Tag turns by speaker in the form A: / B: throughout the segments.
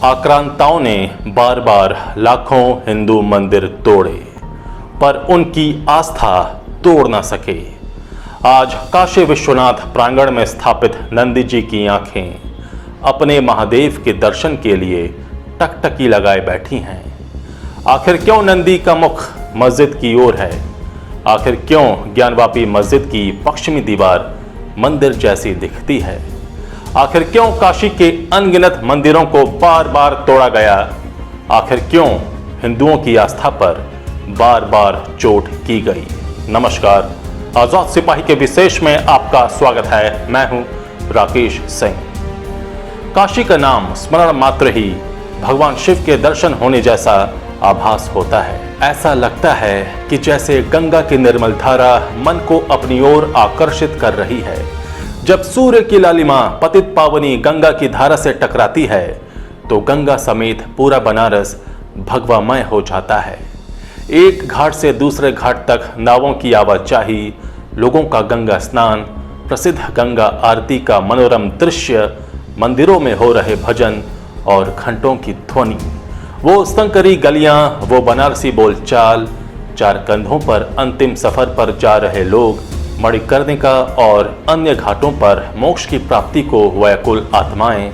A: आक्रांताओं ने बार बार लाखों हिंदू मंदिर तोड़े, पर उनकी आस्था तोड़ ना सके। आज काशी विश्वनाथ प्रांगण में स्थापित नंदी जी की आंखें अपने महादेव के दर्शन के लिए टकटकी लगाए बैठी हैं। आखिर क्यों नंदी का मुख मस्जिद की ओर है? आखिर क्यों ज्ञानवापी मस्जिद की पश्चिमी दीवार मंदिर जैसी दिखती है? आखिर क्यों काशी के अनगिनत मंदिरों को बार बार तोड़ा गया? आखिर क्यों हिंदुओं की आस्था पर बार बार चोट की गई? नमस्कार, आजाद सिपाही के विशेष में आपका स्वागत है। मैं हूं राकेश सिंह। काशी का नाम स्मरण मात्र ही भगवान शिव के दर्शन होने जैसा आभास होता है। ऐसा लगता है कि जैसे गंगा की निर्मल धारा मन को अपनी ओर आकर्षित कर रही है। जब सूर्य की लालिमा पतित पावनी गंगा की धारा से टकराती है तो गंगा समेत पूरा बनारस भगवामय हो जाता है। एक घाट से दूसरे घाट तक नावों की आवाजाही, लोगों का गंगा स्नान, प्रसिद्ध गंगा आरती का मनोरम दृश्य, मंदिरों में हो रहे भजन और घंटों की ध्वनि, वो संकरी गलियां, वो बनारसी बोलचाल, चार कंधों पर अंतिम सफर पर जा रहे लोग, मणिकर्णिका और अन्य घाटों पर मोक्ष की प्राप्ति को व्याकुल आत्माएं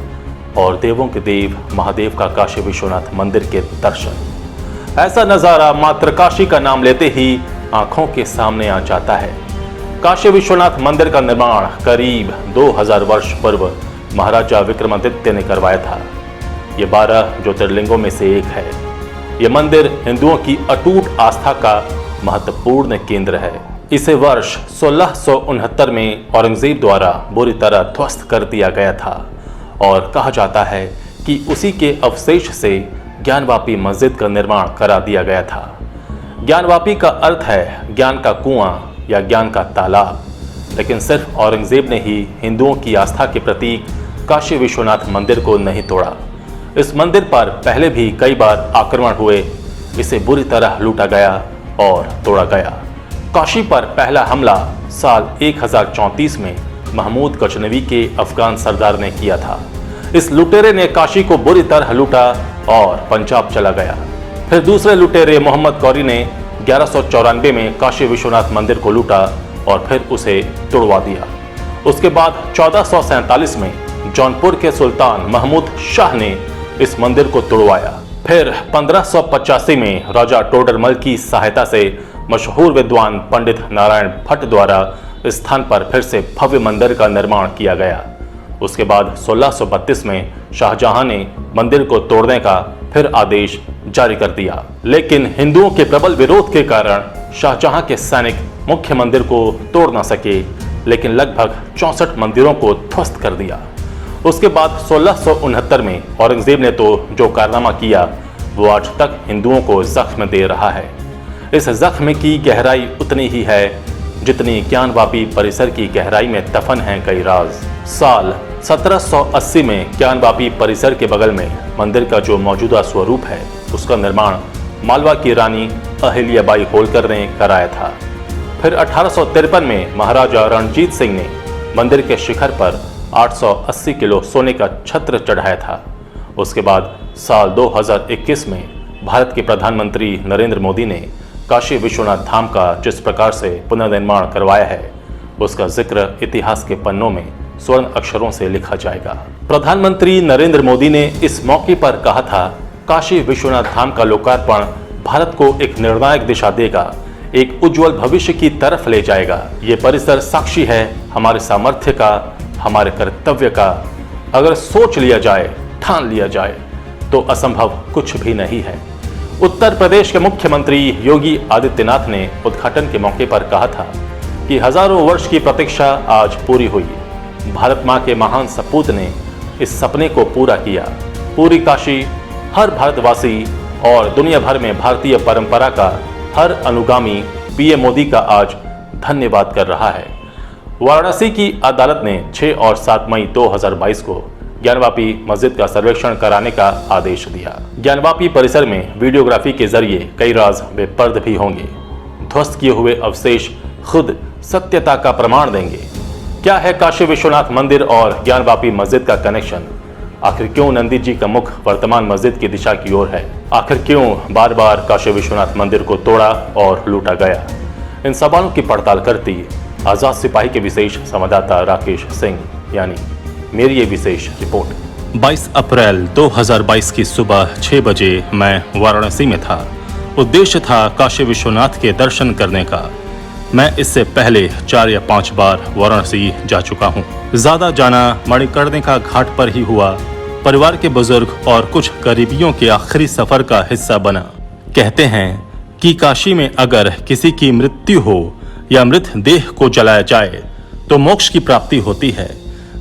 A: और देवों के देव महादेव का काशी विश्वनाथ मंदिर के दर्शन। ऐसा नजारा मात्र काशी का नाम लेते ही आंखों के सामने आ जाता है। काशी विश्वनाथ मंदिर का निर्माण करीब 2000 वर्ष पूर्व महाराजा विक्रमादित्य ने करवाया था। ये 12 ज्योतिर्लिंगों में से एक है। ये मंदिर हिंदुओं की अटूट आस्था का महत्वपूर्ण केंद्र है। इसे वर्ष 1669 में औरंगजेब द्वारा बुरी तरह ध्वस्त कर दिया गया था और कहा जाता है कि उसी के अवशेष से ज्ञानवापी मस्जिद का निर्माण करा दिया गया था। ज्ञानवापी का अर्थ है ज्ञान का कुआं या ज्ञान का तालाब, लेकिन सिर्फ औरंगजेब ने ही हिंदुओं की आस्था के प्रतीक काशी विश्वनाथ मंदिर को नहीं तोड़ा। इस मंदिर पर पहले भी कई बार आक्रमण हुए, इसे बुरी तरह लूटा गया और तोड़ा गया। काशी पर पहला हमला साल 1034 में महमूद गजनवी के अफगान सरदार ने किया था। इस लुटेरे ने काशी को बुरी तरह लूटा और पंजाब चला गया। फिर दूसरे लुटेरे मोहम्मद गौरी ने 1194 में काशी विश्वनाथ मंदिर को लूटा और फिर उसे तोड़वा दिया। उसके बाद 1447 में जौनपुर के सुल्तान महमूद शाह ने इस मंदिर को तोड़वाया। फिर 1585 में राजा टोडरमल की सहायता से मशहूर विद्वान पंडित नारायण भट्ट द्वारा इस स्थान पर फिर से भव्य मंदिर का निर्माण किया गया। उसके बाद 1632 में शाहजहां ने मंदिर को तोड़ने का फिर आदेश जारी कर दिया, लेकिन हिंदुओं के प्रबल विरोध के कारण शाहजहां के सैनिक मुख्य मंदिर को तोड़ न सके, लेकिन लगभग 64 मंदिरों को ध्वस्त कर दिया। उसके बाद 1669 में औरंगजेब ने तो जो कारनामा किया वो आज तक हिंदुओं को जख्म दे रहा है। इस जख्म की गहराई उतनी ही है जितनी ज्ञानवापी परिसर की गहराई में दफन हैं कई राज। साल 1780 में ज्ञानवापी परिसर के बगल में मंदिर का जो मौजूदा स्वरूप है उसका निर्माण मालवा की रानी अहिल्याबाई होलकर ने कराया था। फिर 1853 में महाराजा रणजीत सिंह ने मंदिर के शिखर पर 880 किलो सोने का छत्र चढ़ाया था। उसके बाद साल 2021 में भारत के प्रधानमंत्री नरेंद्र मोदी ने काशी विश्वनाथ धाम का जिस प्रकार से पुनर्निर्माण करवाया है उसका जिक्र इतिहास के पन्नों में स्वर्ण अक्षरों से लिखा जाएगा। प्रधानमंत्री नरेंद्र मोदी ने इस मौके पर कहा था, काशी विश्वनाथ धाम का लोकार्पण भारत को एक निर्णायक दिशा देगा, एक उज्जवल भविष्य की तरफ ले जाएगा। ये परिसर साक्षी है हमारे सामर्थ्य का, हमारे कर्तव्य का। अगर सोच लिया जाए, ठान लिया जाए तो असंभव कुछ भी नहीं है। उत्तर प्रदेश के मुख्यमंत्री योगी आदित्यनाथ ने उद्घाटन के मौके पर कहा था कि हजारों वर्ष की प्रतीक्षा आज पूरी हुई। भारत मां के महान सपूत ने इस सपने को पूरा किया। पूरी काशी, हर भारतवासी और दुनिया भर में भारतीय परंपरा का हर अनुगामी पीएम मोदी का आज धन्यवाद कर रहा है। वाराणसी की अदालत ने 6 और 7 मई 2022 को ज्ञानवापी मस्जिद का सर्वेक्षण कराने का आदेश दिया। ज्ञानवापी परिसर में वीडियोग्राफी के जरिए कई राज बेपर्द भी होंगे। ध्वस्त किए हुए अवशेष खुद सत्यता का प्रमाण देंगे। क्या है काशी विश्वनाथ मंदिर और ज्ञानवापी मस्जिद का कनेक्शन? आखिर क्यों नंदी जी का मुख वर्तमान मस्जिद की दिशा की ओर है? आखिर क्यों बार बार काशी विश्वनाथ मंदिर को तोड़ा और लूटा गया? इन सवालों की पड़ताल करती आजाद सिपाही के विशेष संवाददाता राकेश सिंह, यानी मेरी ये विशेष रिपोर्ट। 22 अप्रैल 2022 की सुबह 6 बजे मैं वाराणसी में था। उद्देश्य था काशी विश्वनाथ के दर्शन करने का। मैं इससे पहले 4 या 5 बार वाराणसी जा चुका हूँ। ज्यादा जाना मणिकर्णिका घाट पर ही हुआ। परिवार के बुजुर्ग और कुछ करीबियों के आखिरी सफर का हिस्सा बना। कहते हैं कि काशी में अगर किसी की मृत्यु हो या मृत देह को जलाया जाए तो मोक्ष की प्राप्ति होती है।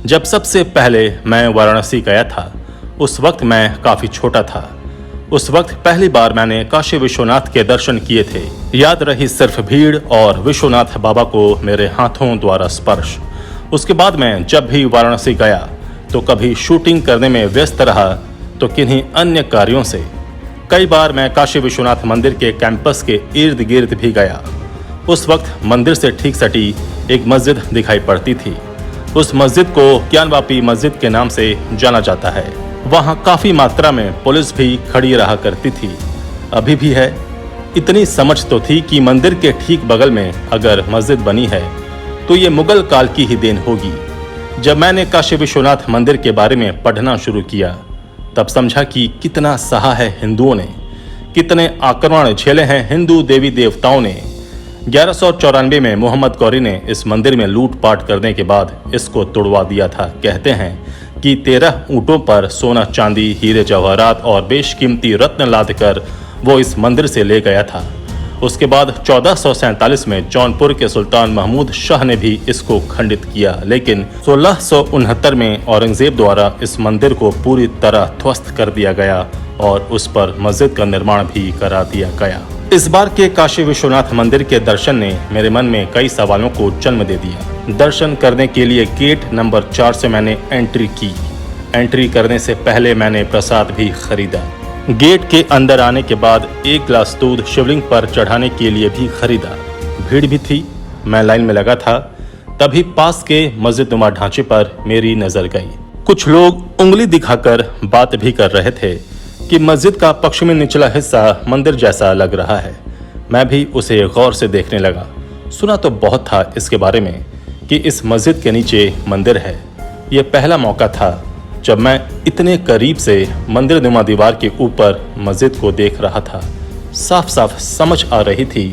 A: जब सबसे पहले मैं वाराणसी गया था उस वक्त मैं काफी छोटा था। उस वक्त पहली बार मैंने काशी विश्वनाथ के दर्शन किए थे। याद रही सिर्फ भीड़ और विश्वनाथ बाबा को मेरे हाथों द्वारा स्पर्श। उसके बाद मैं जब भी वाराणसी गया तो कभी शूटिंग करने में व्यस्त रहा तो किन्हीं अन्य कार्यों से। कई बार मैं काशी विश्वनाथ मंदिर के कैंपस के इर्द गिर्द भी गया। उस वक्त मंदिर से ठीक सटी एक मस्जिद दिखाई पड़ती थी। उस मस्जिद को ज्ञानवापी मस्जिद के नाम से जाना जाता है। वहां काफी मात्रा में पुलिस भी खड़ी रहा करती थी, अभी भी है। इतनी समझ तो थी कि मंदिर के ठीक बगल में अगर मस्जिद बनी है तो ये मुगल काल की ही देन होगी। जब मैंने काशी विश्वनाथ मंदिर के बारे में पढ़ना शुरू किया तब समझा कि कितना सहा है हिंदुओं ने, कितने आक्रमण झेले हैं हिंदू देवी देवताओं ने। 1194 में मोहम्मद गौरी ने इस मंदिर में लूटपाट करने के बाद इसको तोड़वा दिया था। कहते हैं कि 13 ऊंटों पर सोना चांदी हीरे जवाहरात और बेशकीमती रत्न लादकर वो इस मंदिर से ले गया था। उसके बाद 1447 में जौनपुर के सुल्तान महमूद शाह ने भी इसको खंडित किया, लेकिन 1669 में औरंगजेब द्वारा इस मंदिर को पूरी तरह ध्वस्त कर दिया गया और उस पर मस्जिद का निर्माण भी करा दिया गया। इस बार के काशी विश्वनाथ मंदिर के दर्शन ने मेरे मन में कई सवालों को जन्म दे दिया। दर्शन करने के लिए गेट नंबर 4 से मैंने एंट्री की। एंट्री करने से पहले मैंने प्रसाद भी खरीदा। गेट के अंदर आने के बाद एक गिलास दूध शिवलिंग पर चढ़ाने के लिए भी खरीदा। भीड़ भी थी, मैं लाइन में लगा था। तभी पास के मस्जिद नुमा ढांचे पर मेरी नजर गई। कुछ लोग उंगली दिखाकर बात भी कर रहे थे कि मस्जिद का पश्चिमी निचला हिस्सा मंदिर जैसा लग रहा है। मैं भी उसे गौर से देखने लगा। सुना तो बहुत था इसके बारे में कि इस मस्जिद के नीचे मंदिर है। यह पहला मौका था जब मैं इतने करीब से मंदिर नुमा दीवार के ऊपर मस्जिद को देख रहा था। साफ साफ समझ आ रही थी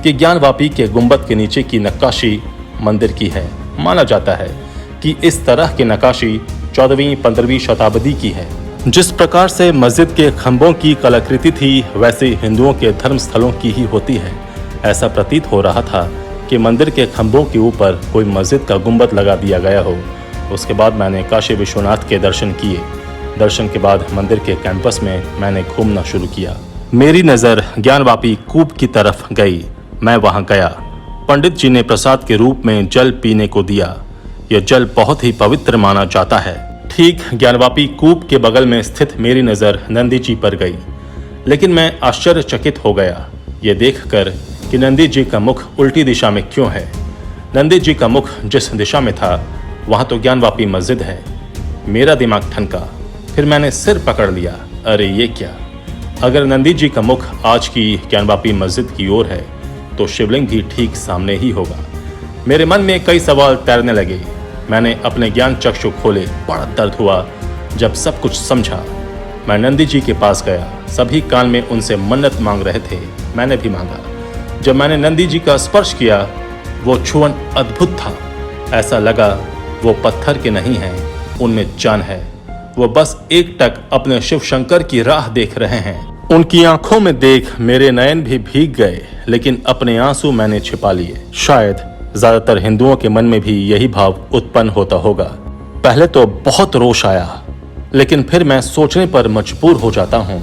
A: कि ज्ञानवापी के गुंबद के नीचे की नक्काशी मंदिर की है। माना जाता है कि इस तरह की नक्काशी 14वीं-15वीं शताब्दी की है। जिस प्रकार से मस्जिद के खंभों की कलाकृति थी वैसे हिंदुओं के धर्म स्थलों की ही होती है। ऐसा प्रतीत हो रहा था कि मंदिर के खंभों के ऊपर कोई मस्जिद का गुंबद लगा दिया गया हो। उसके बाद मैंने काशी विश्वनाथ के दर्शन किए। दर्शन के बाद मंदिर के कैंपस में मैंने घूमना शुरू किया। मेरी नज़र ज्ञानवापी कूप की तरफ गई। मैं वहां गया। पंडित जी ने प्रसाद के रूप में जल पीने को दिया। यह जल बहुत ही पवित्र माना जाता है। ठीक ज्ञानवापी कूप के बगल में स्थित मेरी नज़र नंदी जी पर गई, लेकिन मैं आश्चर्यचकित हो गया ये देखकर कि नंदी जी का मुख उल्टी दिशा में क्यों है। नंदी जी का मुख जिस दिशा में था वहाँ तो ज्ञानवापी मस्जिद है। मेरा दिमाग ठनका। फिर मैंने सिर पकड़ लिया। अरे ये क्या! अगर नंदी जी का मुख आज की ज्ञानवापी मस्जिद की ओर है तो शिवलिंग भी ठीक सामने ही होगा। मेरे मन में कई सवाल तैरने लगे। मैंने अपने ज्ञान चक्षु खोले। बड़ा दर्द हुआ जब सब कुछ समझा। मैं नंदी जी के पास गया। सभी कान में उनसे मन्नत मांग रहे थे। मैंने भी मांगा। जब मैंने नंदी जी का स्पर्श किया वो छुअन अद्भुत था। ऐसा लगा वो पत्थर के नहीं हैं, उनमें जान है। वो बस एकटक अपने शिव शंकर की राह देख रहे हैं। उनकी आंखों में देख मेरे नयन भी भीग गए, लेकिन अपने आंसू मैंने छिपा लिए। शायद ज्यादातर हिंदुओं के मन में भी यही भाव उत्पन्न होता होगा। पहले तो बहुत रोष आया, लेकिन फिर मैं सोचने पर मजबूर हो जाता हूँ,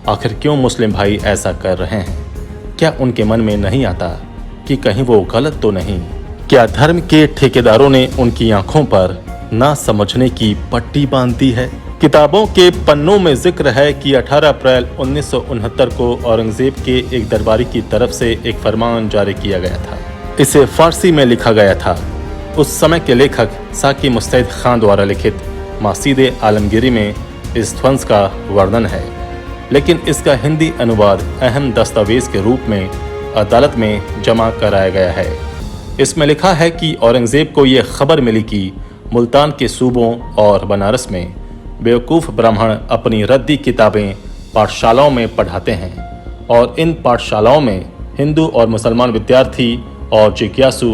A: आखिर क्यों मुस्लिम भाई ऐसा कर रहे हैं? क्या उनके मन में नहीं आता कि कहीं वो गलत तो नहीं? क्या धर्म के ठेकेदारों ने उनकी आंखों पर ना समझने की पट्टी बांध दी है? किताबों के पन्नों में जिक्र है कि 18 अप्रैल 1969 को औरंगजेब के एक दरबारी की तरफ से एक फरमान जारी किया गया था। इसे फारसी में लिखा गया था। उस समय के लेखक साकी मुस्तैद खान द्वारा लिखित मासीदे आलमगीरी में इस ध्वंस का वर्णन है, लेकिन इसका हिंदी अनुवाद अहम दस्तावेज के रूप में अदालत में जमा कराया गया है। इसमें लिखा है कि औरंगजेब को ये खबर मिली कि मुल्तान के सूबों और बनारस में बेवकूफ़ ब्राह्मण अपनी रद्दी किताबें पाठशालाओं में पढ़ाते हैं और इन पाठशालाओं में हिंदू और मुसलमान विद्यार्थी और जिज्ञासु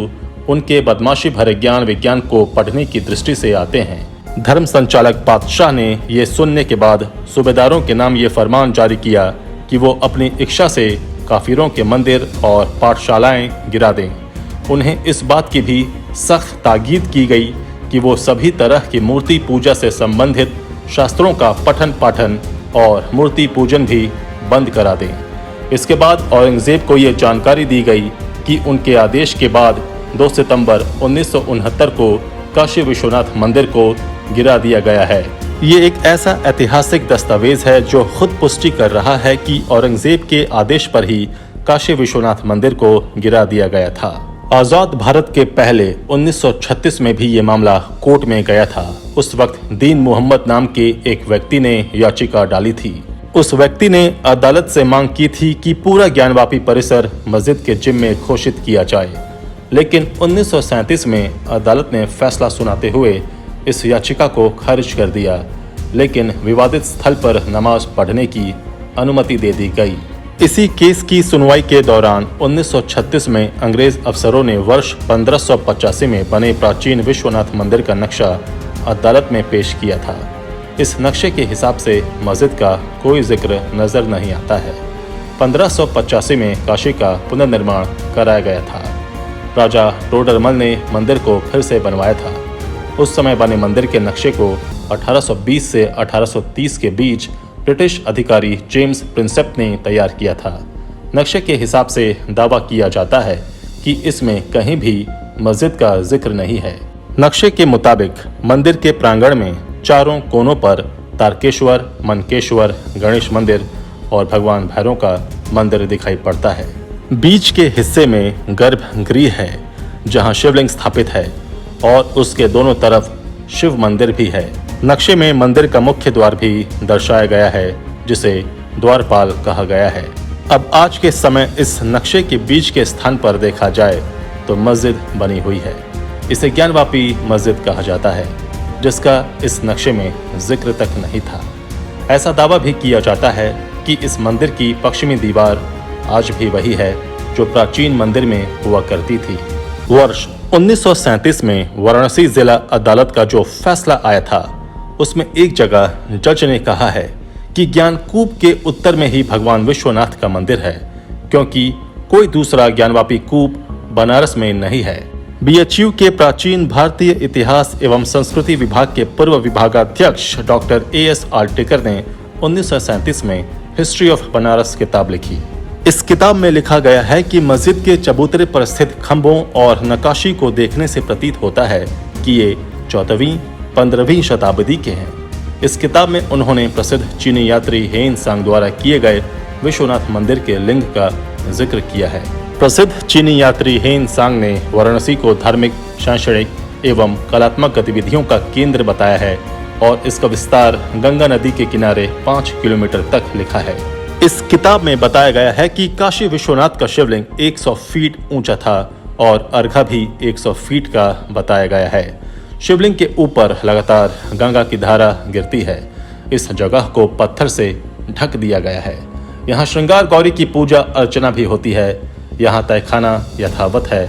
A: उनके बदमाशी भरे ज्ञान विज्ञान को पढ़ने की दृष्टि से आते हैं। धर्म संचालक बादशाह ने ये सुनने के बाद सूबेदारों के नाम ये फरमान जारी किया कि वो अपनी इच्छा से काफिरों के मंदिर और पाठशालाएं गिरा दें। उन्हें इस बात की भी सख्त ताकीद की गई कि वो सभी तरह की मूर्ति पूजा से संबंधित शास्त्रों का पठन पाठन और मूर्ति पूजन भी बंद करा दें। इसके बाद औरंगजेब को ये जानकारी दी गई कि उनके आदेश के बाद 2 सितंबर 1969 को काशी विश्वनाथ मंदिर को गिरा दिया गया है। ये एक ऐसा ऐतिहासिक दस्तावेज है जो खुद पुष्टि कर रहा है कि औरंगजेब के आदेश पर ही काशी विश्वनाथ मंदिर को गिरा दिया गया था। आजाद भारत के पहले 1936 में भी ये मामला कोर्ट में गया था। उस वक्त दीन मोहम्मद नाम के एक व्यक्ति ने याचिका डाली थी। उस व्यक्ति ने अदालत से मांग की थी कि पूरा ज्ञानवापी परिसर मस्जिद के जिम्मे में घोषित किया जाए, लेकिन 1937 में अदालत ने फैसला सुनाते हुए इस याचिका को खारिज कर दिया, लेकिन विवादित स्थल पर नमाज पढ़ने की अनुमति दे दी गई। इसी केस की सुनवाई के दौरान 1936 में अंग्रेज अफसरों ने वर्ष 1585 में बने प्राचीन विश्वनाथ मंदिर का नक्शा अदालत में पेश किया था। इस नक्शे के हिसाब से मस्जिद का कोई जिक्र नजर नहीं आता है। 1585 में काशी का पुनर्निर्माण कराया गया था। राजा टोडरमल ने मंदिर को फिर से बनवाया था। उस समय बने मंदिर के नक्शे को 1820 से 1830 के बीच ब्रिटिश अधिकारी जेम्स प्रिंसेप ने तैयार किया था। नक्शे के हिसाब से दावा किया जाता है कि इसमें कहीं भी मस्जिद का जिक्र नहीं है। नक्शे के मुताबिक मंदिर के प्रांगण में चारों कोनों पर तारकेश्वर, मनकेश्वर, गणेश मंदिर और भगवान भैरव का मंदिर दिखाई पड़ता है। बीच के हिस्से में गर्भगृह है जहां शिवलिंग स्थापित है और उसके दोनों तरफ शिव मंदिर भी है। नक्शे में मंदिर का मुख्य द्वार भी दर्शाया गया है जिसे द्वारपाल कहा गया है। अब आज के समय इस नक्शे के बीच के स्थान पर देखा जाए तो मस्जिद बनी हुई है। इसे ज्ञानवापी मस्जिद कहा जाता है, जिसका इस नक्शे में जिक्र तक नहीं था। ऐसा दावा भी किया जाता है कि इस मंदिर की पश्चिमी दीवार आज भी वही है जो प्राचीन मंदिर में हुआ करती थी। वर्ष 1937 में वाराणसी जिला अदालत का जो फैसला आया था उसमें एक जगह जज ने कहा है कि ज्ञानकूप के उत्तर में ही भगवान विश्वनाथ का मंदिर है, क्योंकि कोई दूसरा ज्ञानवापी कूप बनारस में नहीं है। बीएचयू के प्राचीन भारतीय इतिहास एवं संस्कृति विभाग के पूर्व विभागाध्यक्ष डॉक्टर AS आर्टेकर ने 1937 में हिस्ट्री ऑफ बनारस किताब लिखी। इस किताब में लिखा गया है कि मस्जिद के चबूतरे पर स्थित खंभों और नक्काशी को देखने से प्रतीत होता है कि ये 14वीं 15वीं शताब्दी के हैं। इस किताब में उन्होंने प्रसिद्ध चीनी यात्री हेन सांग द्वारा किए गए विश्वनाथ मंदिर के लिंग का जिक्र किया है। प्रसिद्ध चीनी यात्री हेन सांग ने वाराणसी को धार्मिक, शैक्षणिक एवं कलात्मक गतिविधियों का केंद्र बताया है और इसका विस्तार गंगा नदी के किनारे 5 किलोमीटर तक लिखा है। इस किताब में बताया गया है कि काशी विश्वनाथ का शिवलिंग 100 फीट ऊंचा था और अर्घा भी 100 फीट का बताया गया है। शिवलिंग के ऊपर लगातार गंगा की धारा गिरती है। इस जगह को पत्थर से ढक दिया गया है। यहाँ श्रृंगार गौरी की पूजा अर्चना भी होती है। यहाँ तहखाना यथावत है।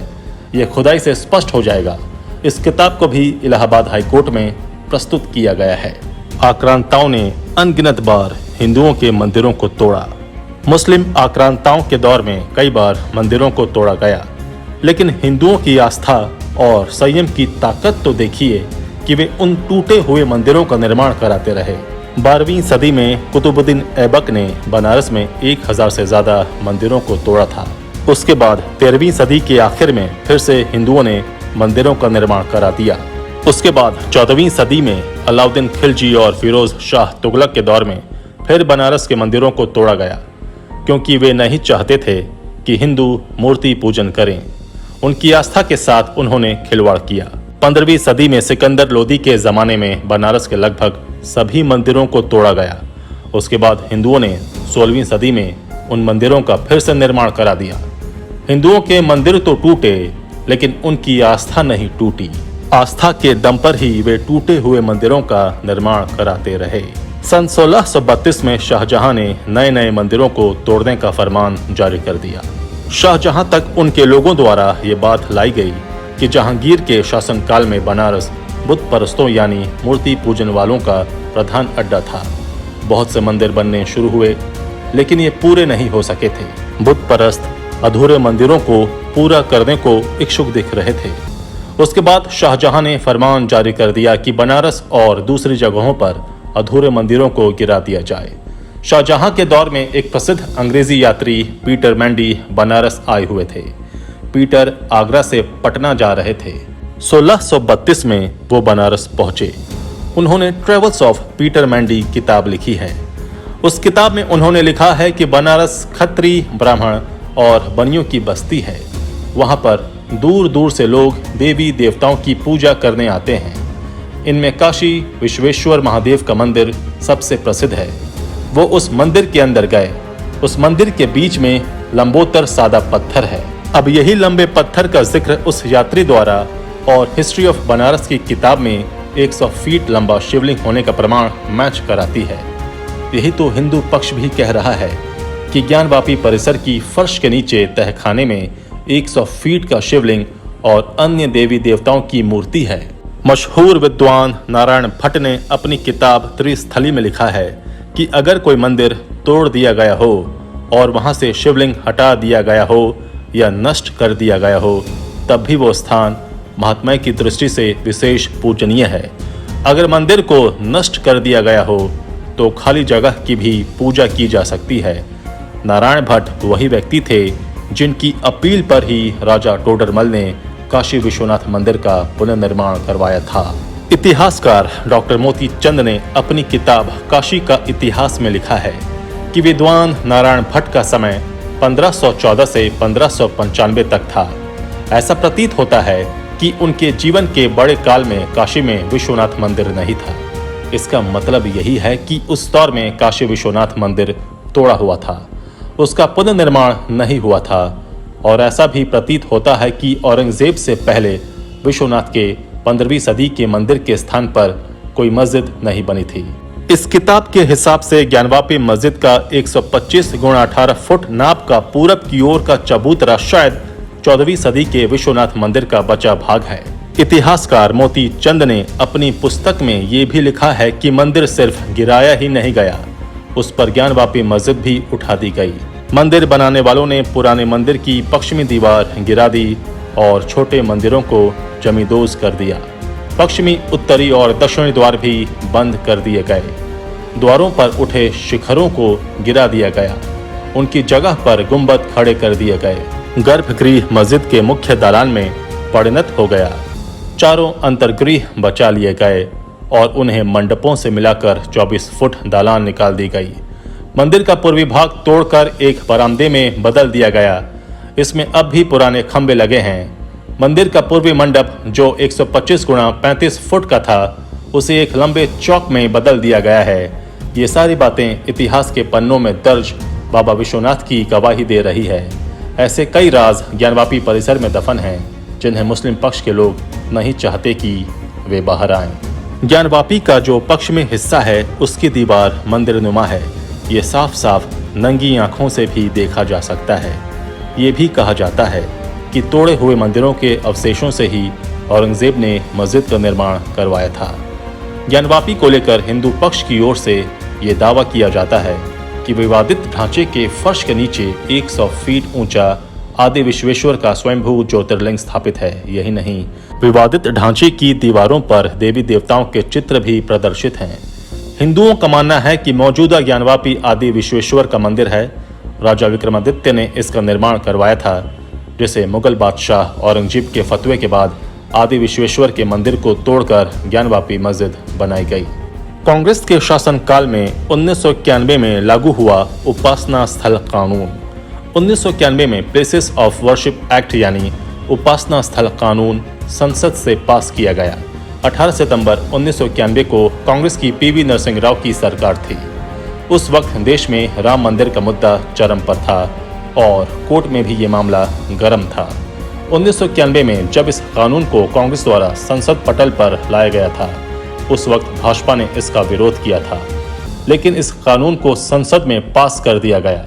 A: यह खुदाई से स्पष्ट हो जाएगा। इस किताब को भी इलाहाबाद हाईकोर्ट में प्रस्तुत किया गया है। आक्रांताओं ने अनगिनत बार हिंदुओं के मंदिरों को तोड़ा। मुस्लिम आक्रांताओं के दौर में कई बार मंदिरों को तोड़ा गया, लेकिन हिंदुओं की आस्था और संयम की ताकत तो देखिए कि वे उन टूटे हुए मंदिरों का निर्माण कराते रहे। 12वीं सदी में कुतुबुद्दीन ऐबक ने बनारस में 1000 से ज्यादा मंदिरों को तोड़ा था। उसके बाद 13वीं सदी के आखिर में फिर से हिंदुओं ने मंदिरों का निर्माण करा दिया। उसके बाद 14वीं सदी में अलाउद्दीन खिलजी और फिरोज शाह तुगलक के दौर में फिर बनारस के मंदिरों को तोड़ा गया, क्योंकि वे नहीं चाहते थे कि हिंदू मूर्ति पूजन करें। उनकी आस्था के साथ उन्होंने खिलवाड़ किया। 15वीं सदी में सिकंदर लोदी के ज़माने में बनारस के लगभग सभी मंदिरों को तोड़ा गया। उसके बाद हिंदुओं ने 16वीं सदी में उन मंदिरों का फिर से निर्माण करा दिया। हिंदुओं के मंदिर तो टूटे, लेकिन उनकी आस्था नहीं टूटी। आस्था के दम पर ही वे टूटे हुए मंदिरों का निर्माण कराते रहे। सन 1632 में शाहजहां ने नए नए मंदिरों को तोड़ने का फरमान जारी कर दिया। शाहजहां तक उनके लोगों द्वारा ये बात लाई गई कि जहांगीर के शासनकाल में बनारस बुत परस्तों यानी मूर्ति पूजन वालों का प्रधान अड्डा था। बहुत से मंदिर बनने शुरू हुए, लेकिन ये पूरे नहीं हो सके थे। बुत परस्त अधूरे मंदिरों को पूरा करने को इच्छुक दिख रहे थे। उसके बाद शाहजहां ने फरमान जारी कर दिया कि बनारस और दूसरी जगहों पर अधूरे मंदिरों को गिरा दिया जाए। शाहजहां के दौर में एक प्रसिद्ध अंग्रेजी यात्री पीटर मैंडी बनारस आए हुए थे। पीटर आगरा से पटना जा रहे थे। 1632 में वो बनारस पहुंचे। उन्होंने ट्रेवल्स ऑफ पीटर मैंडी किताब लिखी है। उस किताब में उन्होंने लिखा है कि बनारस खत्री, ब्राह्मण और बनियों की बस्ती है। वहां पर दूर दूर से लोग देवी देवताओं की पूजा करने आते हैं। इनमें काशी विश्वेश्वर महादेव का मंदिर सबसे प्रसिद्ध है। वो उस मंदिर के अंदर गए। उस मंदिर के बीच में लंबोतर सादा पत्थर है। अब यही लंबे पत्थर का जिक्र उस यात्री द्वारा और हिस्ट्री ऑफ बनारस की किताब में 100 फीट लंबा शिवलिंग होने का प्रमाण मैच कराती है। यही तो हिंदू पक्ष भी कह रहा है कि ज्ञानवापी परिसर की फर्श के नीचे तहखाने में 100 फीट का शिवलिंग और अन्य देवी देवताओं की मूर्ति है। मशहूर विद्वान नारायण भट्ट ने अपनी किताब त्रिस्थली में लिखा है कि अगर कोई मंदिर तोड़ दिया गया हो और वहां से शिवलिंग हटा दिया गया हो या नष्ट कर दिया गया हो, तब भी वो स्थान महात्मा की दृष्टि से विशेष पूजनीय है। अगर मंदिर को नष्ट कर दिया गया हो तो खाली जगह की भी पूजा की जा सकती है। नारायण भट्ट वही व्यक्ति थे जिनकी अपील पर ही राजा टोडरमल ने काशी विश्वनाथ मंदिर का पुनर्निर्माण करवाया था। इतिहासकार डॉक्टर मोती चंद ने अपनी किताब काशी का इतिहास में लिखा है कि विद्वान नारायण भट्ट का समय 1514 से 1595 तक था। ऐसा प्रतीत होता है कि उनके जीवन के बड़े काल में काशी में विश्वनाथ मंदिर नहीं था। इसका मतलब यही है कि उस दौर में काशी विश्वनाथ मंदिर तोड़ा हुआ था, उसका पुनर्निर्माण नहीं हुआ था। और ऐसा भी प्रतीत होता है कि औरंगजेब से पहले विश्वनाथ के 15वीं सदी के मंदिर के स्थान पर कोई मस्जिद नहीं बनी थी। इस किताब के हिसाब से ज्ञानवापी मस्जिद का 125 गुणा 18 फुट नाप का पूरब की ओर का चबूतरा शायद 14वीं सदी के विश्वनाथ मंदिर का बचा भाग है। इतिहासकार मोती चंद ने अपनी पुस्तक में ये भी लिखा है कि मंदिर सिर्फ गिराया ही नहीं गया, उस पर ज्ञानवापी मस्जिद भी उठा दी गई। मंदिर बनाने वालों ने पुराने मंदिर की पश्चिमी दीवार गिरा दी और छोटे मंदिरों को जमींदोज कर दिया। पश्चिमी, उत्तरी और दक्षिणी द्वार भी बंद कर दिए गए। द्वारों पर उठे शिखरों को गिरा दिया गया। उनकी जगह पर गुंबद खड़े कर दिए गए। गर्भगृह मस्जिद के मुख्य दालान में परिणत हो गया। चारों अंतर्गृह बचा लिए गए और उन्हें मंडपों से मिलाकर 24 फुट दालान निकाल दी गई। मंदिर का पूर्वी भाग तोड़कर एक बरामदे में बदल दिया गया। इसमें अब भी पुराने खंभे लगे हैं। मंदिर का पूर्वी मंडप जो 125 गुणा 35 फुट का था, उसे एक लंबे चौक में बदल दिया गया है। ये सारी बातें इतिहास के पन्नों में दर्ज बाबा विश्वनाथ की गवाही दे रही है। ऐसे कई राज ज्ञानवापी परिसर में दफन हैं जिन्हें मुस्लिम पक्ष के लोग नहीं चाहते कि वे बाहर आएं। ज्ञानवापी का जो पश्चिमी हिस्सा है उसकी दीवार मंदिरनुमा है। ये साफ साफ नंगी आंखों से भी देखा जा सकता है। ये भी कहा जाता है कि तोड़े हुए मंदिरों के अवशेषों से ही औरंगजेब ने मस्जिद का निर्माण करवाया था। ज्ञानवापी को लेकर हिंदू पक्ष की ओर से ये दावा किया जाता है कि विवादित ढांचे के फर्श के नीचे 100 फीट ऊंचा आदि विश्वेश्वर का स्वयंभू ज्योतिर्लिंग स्थापित है। यही नहीं, विवादित ढांचे की दीवारों पर देवी देवताओं के चित्र भी प्रदर्शित हैं। हिंदुओं का मानना है कि मौजूदा ज्ञानवापी आदि विश्वेश्वर का मंदिर है। राजा विक्रमादित्य ने इसका निर्माण करवाया था, जिसे मुगल बादशाह औरंगजेब के फतवे के बाद आदि विश्वेश्वर के मंदिर को तोड़कर ज्ञानवापी मस्जिद बनाई गई। कांग्रेस के शासनकाल में 1991 में लागू हुआ उपासना स्थल कानून। 1991 में प्लेसेस ऑफ वर्शिप एक्ट यानी उपासना स्थल कानून संसद से पास किया गया। 18 सितंबर 1991 को कांग्रेस की पीवी नरसिंह राव की सरकार थी। उस वक्त देश में राम मंदिर का मुद्दा चरम पर था और कोर्ट में भी ये मामला गर्म था। 1991 में जब इस कानून को कांग्रेस द्वारा संसद पटल पर लाया गया था, उस वक्त भाजपा ने इसका विरोध किया था, लेकिन इस कानून को संसद में पास कर दिया गया।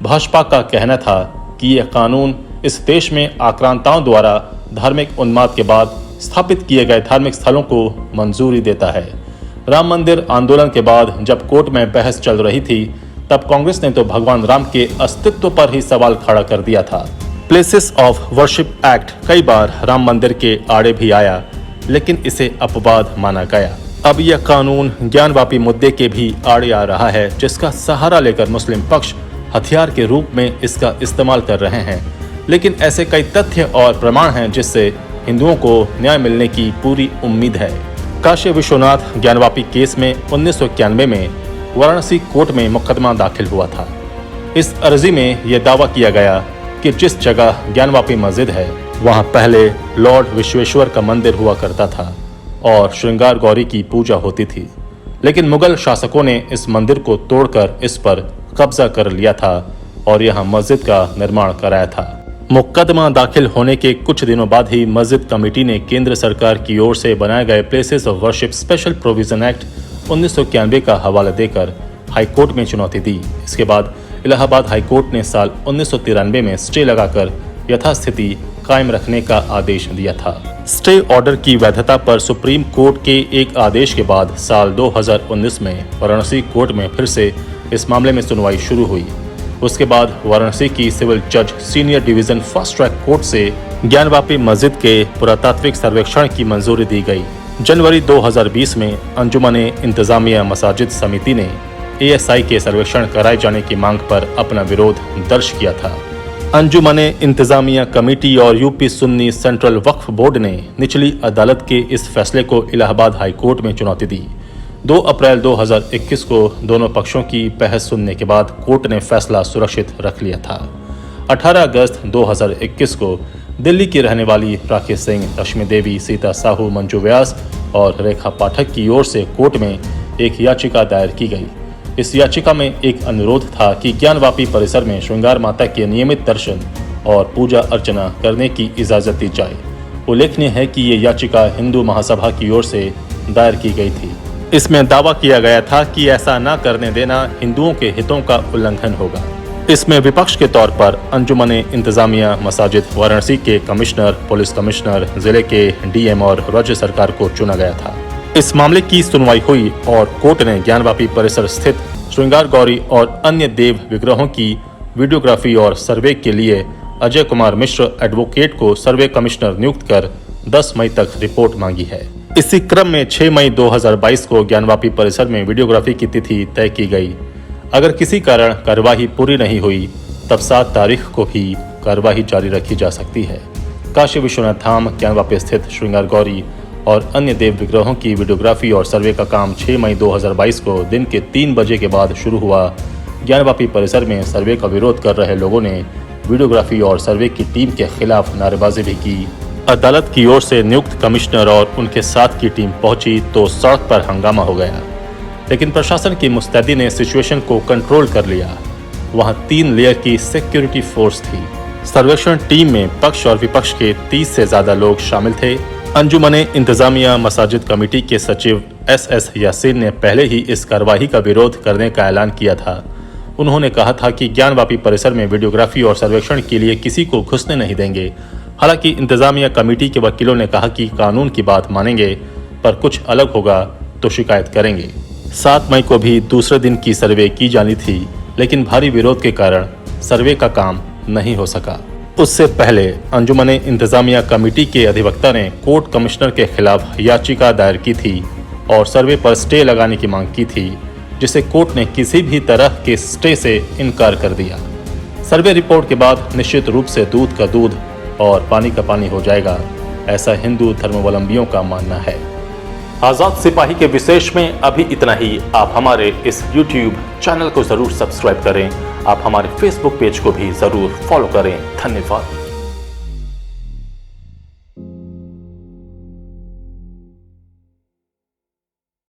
A: भाजपा का कहना था कि यह कानून इस देश में आक्रांताओं द्वारा धार्मिक उन्माद के बाद स्थापित किए गए धार्मिक स्थलों को मंजूरी देता है। राम मंदिर आंदोलन के बाद जब कोर्ट में बहस चल रही थी, तब कांग्रेस ने तो भगवान राम के अस्तित्व पर ही सवाल खड़ा कर दिया था। प्लेसेस ऑफ वर्शिप एक्ट कई बार राम मंदिर के आड़े भी आया, लेकिन इसे अपवाद माना गया। अब यह कानून ज्ञानवापी मुद्दे के भी आड़े आ रहा है, जिसका सहारा लेकर मुस्लिम पक्ष हथियार के रूप में इसका इस्तेमाल कर रहे हैं। लेकिन ऐसे कई तथ्य और प्रमाण हैं जिससे हिंदुओं को न्याय मिलने की पूरी उम्मीद है। काशी विश्वनाथ ज्ञानवापी केस में 1991 में वाराणसी कोर्ट में मुकदमा दाखिल हुआ था। इस अर्जी में यह दावा किया गया कि जिस जगह ज्ञानवापी मस्जिद है, वहां पहले लॉर्ड विश्वेश्वर का मंदिर हुआ करता था और श्रृंगार गौरी की पूजा होती थी, लेकिन मुगल शासकों ने इस मंदिर को तोड़कर इस पर कब्जा कर लिया था और यहाँ मस्जिद का निर्माण कराया था। मुकदमा दाखिल होने के कुछ दिनों बाद ही मस्जिद कमेटी ने केंद्र सरकार की ओर से बनाए गए places of worship special provision act 1991 का हवाला देकर हाईकोर्ट में चुनौती दी। इसके बाद इलाहाबाद हाईकोर्ट ने साल 1993 में स्टे लगाकर यथास्थिति कायम रखने का आदेश दिया था। स्टे ऑर्डर की वैधता पर सुप्रीम कोर्ट के एक आदेश के बाद साल 2019 में वाराणसी कोर्ट में फिर से इस मामले में सुनवाई शुरू हुई। उसके बाद वाराणसी की सिविल जज senior division fast track court से ज्ञानवापी मस्जिद के पुरातात्विक सर्वेक्षण की मंजूरी दी गई। जनवरी 2020 में अंजुमने इंतजामिया मसाजिद समिति ने ASI के सर्वेक्षण कराए जाने की मांग पर अपना विरोध दर्ज किया था। अंजुमने इंतजामिया कमेटी और यूपी सुन्नी सेंट्रल वक्फ बोर्ड ने निचली अदालत के इस फैसले को इलाहाबाद हाई कोर्ट में चुनौती दी। 2 अप्रैल 2021 को दोनों पक्षों की बहस सुनने के बाद कोर्ट ने फैसला सुरक्षित रख लिया था। 18 अगस्त 2021 को दिल्ली की रहने वाली राकेश सिंह, रश्मि देवी, सीता साहू, मंजू व्यास और रेखा पाठक की ओर से कोर्ट में एक याचिका दायर की गई। इस याचिका में एक अनुरोध था कि ज्ञानवापी परिसर में श्रृंगार माता के नियमित दर्शन और पूजा अर्चना करने की इजाजत दी जाए। उल्लेखनीय है कि ये याचिका हिंदू महासभा की ओर से दायर की गई थी। इसमें दावा किया गया था कि ऐसा न करने देना हिंदुओं के हितों का उल्लंघन होगा। इसमें विपक्ष के तौर पर अंजुमने इंतजामिया मसाजिद वाराणसी के कमिश्नर, पुलिस कमिश्नर, जिले के DM और राज्य सरकार को चुना गया था। इस मामले की सुनवाई हुई और कोर्ट ने ज्ञानवापी परिसर स्थित श्रृंगार गौरी और अन्य देव विग्रहों की वीडियोग्राफी और सर्वे के लिए अजय कुमार मिश्र एडवोकेट को सर्वे कमिश्नर नियुक्त कर 10 मई तक रिपोर्ट मांगी है। इसी क्रम में 6 मई 2022 को ज्ञानवापी परिसर में वीडियोग्राफी की तिथि तय की गई। अगर किसी कारण कार्यवाही पूरी नहीं हुई, तब 7 तारीख को भी कार्यवाही जारी रखी जा सकती है। काशी विश्वनाथ धाम ज्ञानवापी स्थित श्रृंगार गौरी और अन्य देव विग्रहों की वीडियोग्राफी और सर्वे का काम 6 मई 2022 को दिन के 3 बजे के बाद शुरू हुआ। ज्ञानवापी परिसर में सर्वे का विरोध कर रहे लोगों ने वीडियोग्राफी और सर्वे की टीम के खिलाफ नारेबाजी भी की। अदालत की ओर से नियुक्त कमिश्नर और उनके साथ की टीम पहुंची तो सड़क पर हंगामा हो गया, लेकिन प्रशासन की मुस्तैदी ने सिचुएशन को कंट्रोल कर लिया। वहां 3 लेयर की सिक्योरिटी फोर्स थी। सर्वेक्षण टीम में पक्ष और विपक्ष के 30 से ज्यादा लोग शामिल थे। अंजुमने इंतजामिया मसाजिद कमेटी के सचिव SS यासीन ने पहले ही इस कार्रवाई का विरोध करने का ऐलान किया था। उन्होंने कहा था कि ज्ञानवापी परिसर में वीडियोग्राफी और सर्वेक्षण के लिए किसी को घुसने नहीं देंगे। हालांकि इंतजामिया कमेटी के वकीलों ने कहा कि कानून की बात मानेंगे, पर कुछ अलग होगा तो शिकायत करेंगे। 7 मई को भी दूसरे दिन की सर्वे की जानी थी, लेकिन भारी विरोध के कारण सर्वे का काम नहीं हो सका। उससे पहले अंजुमने इंतजामिया कमेटी के अधिवक्ता ने कोर्ट कमिश्नर के खिलाफ याचिका दायर की थी और सर्वे पर स्टे लगाने की मांग की थी, जिसे कोर्ट ने किसी भी तरह के स्टे से इनकार कर दिया। सर्वे रिपोर्ट के बाद निश्चित रूप से दूध का दूध और पानी का पानी हो जाएगा, ऐसा हिंदू धर्मावलंबियों का मानना है। आजाद सिपाही के विशेष में अभी इतना ही। आप हमारे इस YouTube चैनल को जरूर सब्सक्राइब करें। आप हमारे Facebook पेज को भी जरूर फॉलो करें। धन्यवाद।